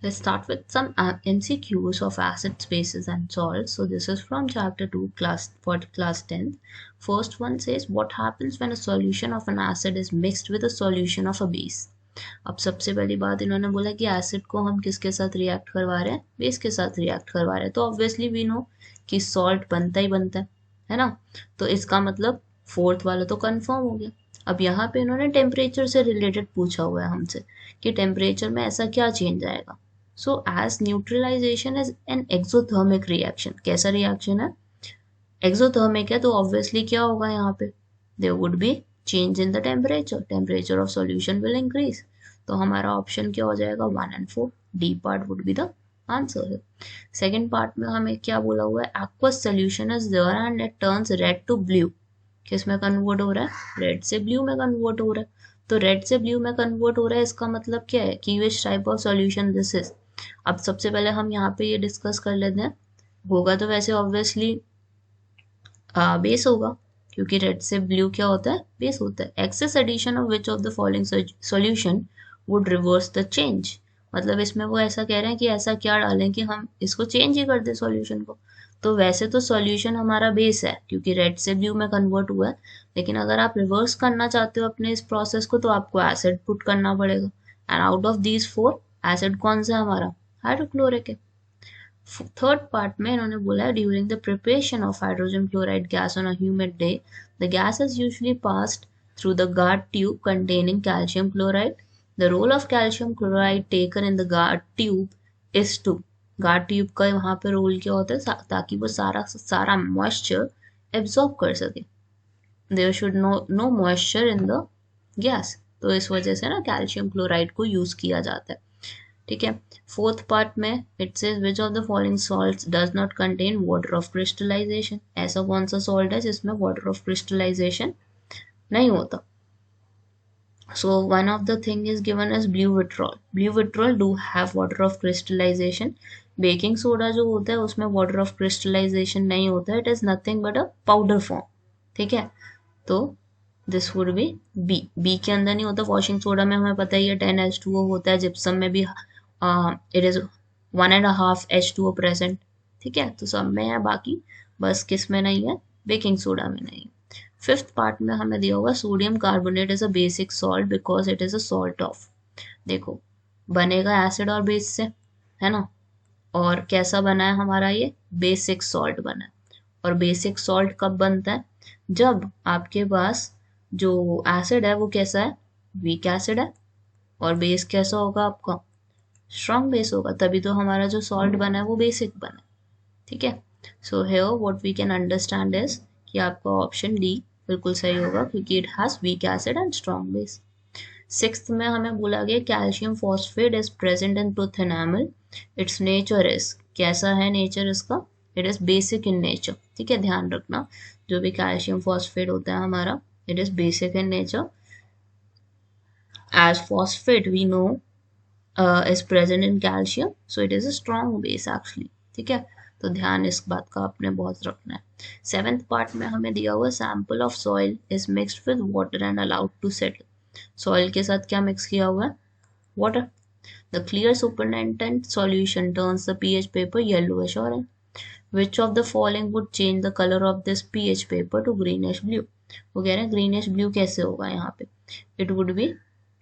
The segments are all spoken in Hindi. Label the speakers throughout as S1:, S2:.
S1: Let's start with some MCQs of acid bases and salts. So this is from chapter 2 class for class 10th. First one says what happens when a solution of an acid is mixed with a solution of a base. अब सबसे पहली बात इन्होंने बोला कि एसिड को हम किसके साथ रिएक्ट करवा रहे हैं, बेस के साथ रिएक्ट करवा रहे हैं, तो ऑब्वियसली वी नो कि सॉल्ट बनता ही बनता है ना। तो इसका मतलब फोर्थ वाला तो कंफर्म हो गया। अब यहाँ पे इन्होंने टेम्परेचर से रिलेटेड पूछा हुआ है हमसे कि टेम्परेचर में ऐसा क्या चेंज आएगा। So as neutralization is an exothermic reaction. कैसा रिएक्शन है, एक्सोथर्मिक है, तो ऑब्वियसली क्या होगा यहाँ पे, there would be change in the temperature of solution will increase. तो हमारा ऑप्शन क्या हो जाएगा, 1 and 4, D part would be the answer है। सेकेंड पार्ट में हमें क्या बोला हुआ है, aqueous solution is there and it turns red to blue. किस में कन्वर्ट हो रहा है, रेड से ब्लू में कन्वर्ट हो रहा है। तो रेड से ब्लू में कन्वर्ट हो रहा है, इसका मतलब क्या है कि which type of solution this is. अब सबसे पहले हम यहाँ पे ये डिस्कस कर लेते हैं, होगा तो वैसे ऑब्वियसली बेस होगा, क्योंकि रेड से ब्लू क्या होता है, बेस होता है। Excess addition of which of the following solution would reverse the change. मतलब इसमें वो ऐसा कह रहे हैं कि ऐसा क्या डालें कि हम इसको चेंज ही कर दें सॉल्यूशन को। तो वैसे तो सॉल्यूशन हमारा बेस है क्योंकि रेड से ब्लू में कन्वर्ट हुआ है, लेकिन अगर आप रिवर्स करना चाहते हो अपने इस प्रोसेस को तो आपको एसिड पुट करना पड़ेगा। And out of these 4 acid कौन सा हमारा, हाइड्रोक्लोरिक है। थर्ड पार्ट में इन्होंने बोला है during the preparation of hydrogen chloride gas on a humid day the gas is usually passed through the guard tube containing calcium chloride. The role of calcium chloride taken in the guard tube is to, guard tube का वहां पे रोल क्या होता है, ताकि वो सारा मॉइस्चर एब्जॉर्ब कर सके। There should no moisture in the gas, तो इस वजह से ना कैल्शियम क्लोराइड को यूज किया जाता है। ठीक है। फोर्थ पार्ट में it says which of the following salts does not contain water of crystallization. ऐसा कौन सा सॉल्ट है जिसमें वाटर ऑफ क्रिस्टलाइजेशन नहीं होता। So one of the thing is given as blue vitriol. Blue vitriol do have water of crystallization. Baking soda जो होता है उसमें वाटर ऑफ क्रिस्टलाइजेशन नहीं होता है, it is nothing but a powder form. ठीक है, तो this would be B. B के अंदर नहीं होता। वॉशिंग सोडा में हमें पता ही है 10H2O होता है, जिप्सम में भी इट इज 1.5 H2O प्रेजेंट। ठीक है, तो सब में है, बाकी बस किस में नहीं है, बेकिंग सोडा में नहीं। फिफ्थ पार्ट में हमें दिया हुआ sodium carbonate is a basic salt because it is a salt of. देखो बनेगा एसिड और बेस से, है ना, और कैसा बना है हमारा, ये बेसिक सॉल्ट बना है। और बेसिक सॉल्ट कब बनता है, जब आपके पास जो एसिड है वो कैसा है, वीक एसिड है, और बेस कैसा होगा आपका, स्ट्रॉन्ग बेस होगा, तभी तो हमारा जो सॉल्ट बना है वो बेसिक बना है। ठीक है, so here what we can understand is कि आपका ऑप्शन डी बिल्कुल सही होगा क्योंकि it has weak acid and strong base. Sixth में हमें बोला गया calcium phosphate is present in tooth enamel. Its nature is, कैसा है नेचर इसका, it is basic in nature. ठीक है, ध्यान रखना जो भी कैल्शियम फॉस्फेट होता है हमारा, it is basic in nature. As phosphate we know is present in calcium, so it is a strong base actually। ठीक है, तो ध्यान इस बात का आपने बहुत रखना है। सेवेंथ पार्ट में हमें दिया हुआ sample of soil is mixed with water and allowed to settle. Soil के साथ क्या मिक्स किया हुआ है, water. The clear supernatant solution turns the pH paper yellowish orange. Which of the following would change the colour of this pH paper to greenish blue. वो कह रहे हैं ग्रीनिश ब्लू कैसे होगा यहाँ पे, इट वुड बी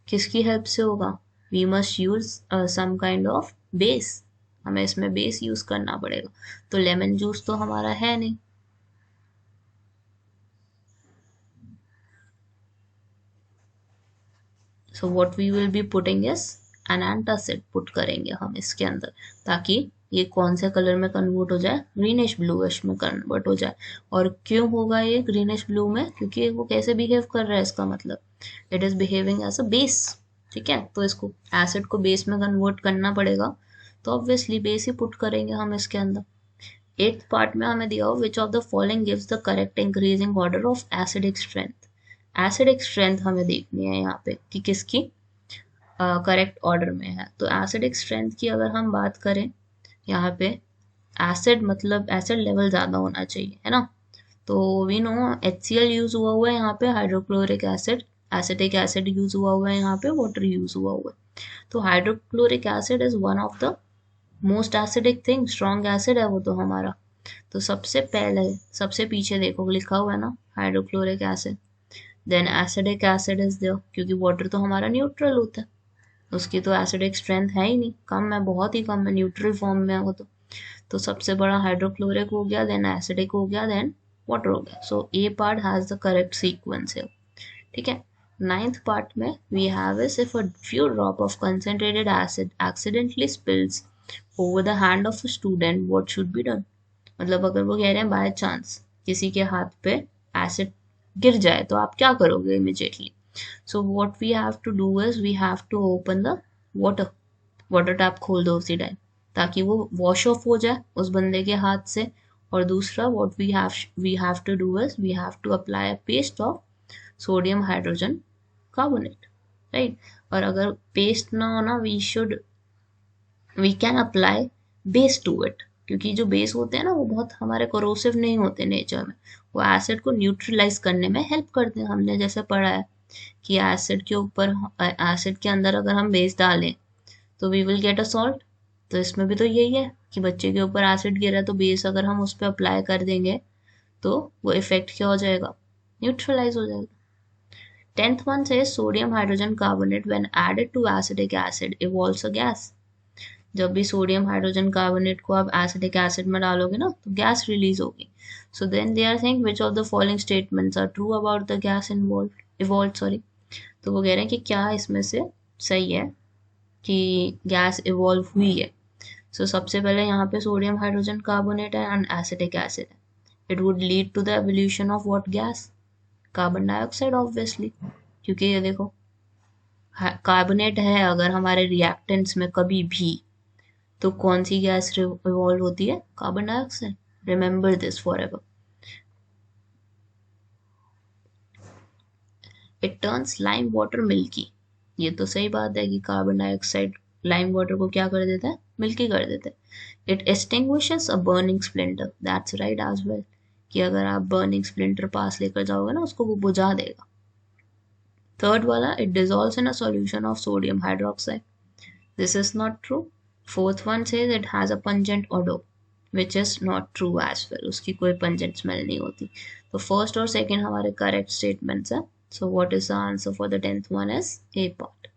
S1: किसकी हेल्प से होगा, we must use some kind of base. हमें इसमें बेस यूज करना पड़ेगा, तो लेमन जूस तो हमारा है नहीं। So what we will be putting is an antacid put करेंगे हम इसके अंदर, ताकि ये कौन से कलर में कन्वर्ट हो जाए, ग्रीनिश ब्लूइश में कन्वर्ट हो जाए। और क्यों होगा ये ग्रीनिश ब्लू में, क्योंकि वो कैसे बिहेव कर रहा है, इसका मतलब it is behaving as a base. ठीक है, तो इसको एसिड को बेस में कन्वर्ट करना पड़ेगा, तो ऑब्वियसली बेस ही पुट करेंगे हम इसके अंदर। एट्थ पार्ट में हमें दिया हो विच of the following gives the correct increasing order of acidic strength. Acidic strength हमें देखनी है यहाँ पे कि किसकी करेक्ट ऑर्डर में है। तो एसिडिक स्ट्रेंथ की अगर हम बात करें, यहाँ पे एसिड मतलब एसिड लेवल ज़्यादा होना चाहिए, है ना। तो वी नो HCl यूज हुआ हुआ है यहाँ पे, hydrochloric acid, acetic acid use हुआ हुआ है यहाँ पे, वाटर यूज हुआ हुआ है। तो hydrochloric acid is one of the most acidic thing, strong acid है वो तो हमारा। तो सबसे पहले सबसे पीछे देखो लिखा हुआ है ना hydrochloric acid, then acidic acid is there, क्योंकि वाटर तो हमारा न्यूट्रल होता है, उसकी तो एसिडिक स्ट्रेंथ है ही नहीं, कम है, बहुत ही कम है, न्यूट्रल फॉर्म में है वो तो सबसे बड़ा हाइड्रोक्लोरिक हो गया, देन एसिडिक हो गया, देन वाटर हो गया। So a part has the correct sequence है, ठीक है। नाइन्थ पार्ट में we have is if a few drop of concentrated acid accidentally spills over the hand of a student what should be done. मतलब अगर वो कह रहे हैं बाय चांस किसी के हाथ पे एसिड गिर जाए तो आप क्या करोगे immediately. So what we have to do is we have to open the water, water tap खोल दो उसी टाइम ताकि वो वॉश ऑफ हो जाए उस बंदे के हाथ से। और दूसरा what we have to do is we have to apply a paste of sodium hydrogen carbonate, right. और अगर पेस्ट ना हो ना we can apply base to it, क्योंकि जो बेस होते हैं ना वो बहुत हमारे कोरोसिव नहीं होते नेचर में, वो एसिड को न्यूट्रलाइज करने में हेल्प करते हैं। हमने जैसे पढ़ा है कि एसिड के ऊपर एसिड के अंदर अगर हम बेस डालें तो we will get a salt. तो इसमें भी तो यही है कि बच्चे के ऊपर एसिड गिरा है तो बेस अगर हम उस पर अप्लाई कर देंगे तो वो इफेक्ट क्या हो जाएगा, न्यूट्रलाइज हो जाएगा। 10th one says sodium hydrogen carbonate when added to acetic acid evolves a gas। जब भी सोडियम हाइड्रोजन कार्बोनेट को आप एसिडिक एसिड में डालोगे ना तो गैस रिलीज होगी। So then they are saying which of the following statements are true about the gas evolve sorry. तो वो कह रहे हैं कि क्या इसमें से सही है कि गैस इवॉल्व हुई है। सो सबसे पहले यहाँ पे सोडियम हाइड्रोजन कार्बोनेट है एंड एसिडिक एसिड है, it would lead to the evolution of what gas, carbon dioxide obviously, क्योंकि ये देखो कार्बोनेट है अगर हमारे रिएक्टेंट्स में कभी भी तो कौन सी गैस इवॉल्व होती है, carbon dioxide. Remember this for ever. It turns lime water milky, ये तो सही बात है कि कार्बन डाइऑक्साइड लाइम वाटर को क्या कर देता है, मिल्की कर देता है। It extinguishes a burning splinter, that's right as well, कि अगर आप बर्निंग स्प्लिंटर पास लेकर जाओगे ना उसको वो बुझा देगा। थर्ड वाला it dissolves in a solution of sodium hydroxide, this is not true. Fourth one says it has a pungent odour, which is not true as well, उसकी कोई पंजेंट स्मेल नहीं होती। तो फर्स्ट और सेकेंड हमारे करेक्ट स्टेटमेंट्स हैं। So what is the answer for the 10th one is A part।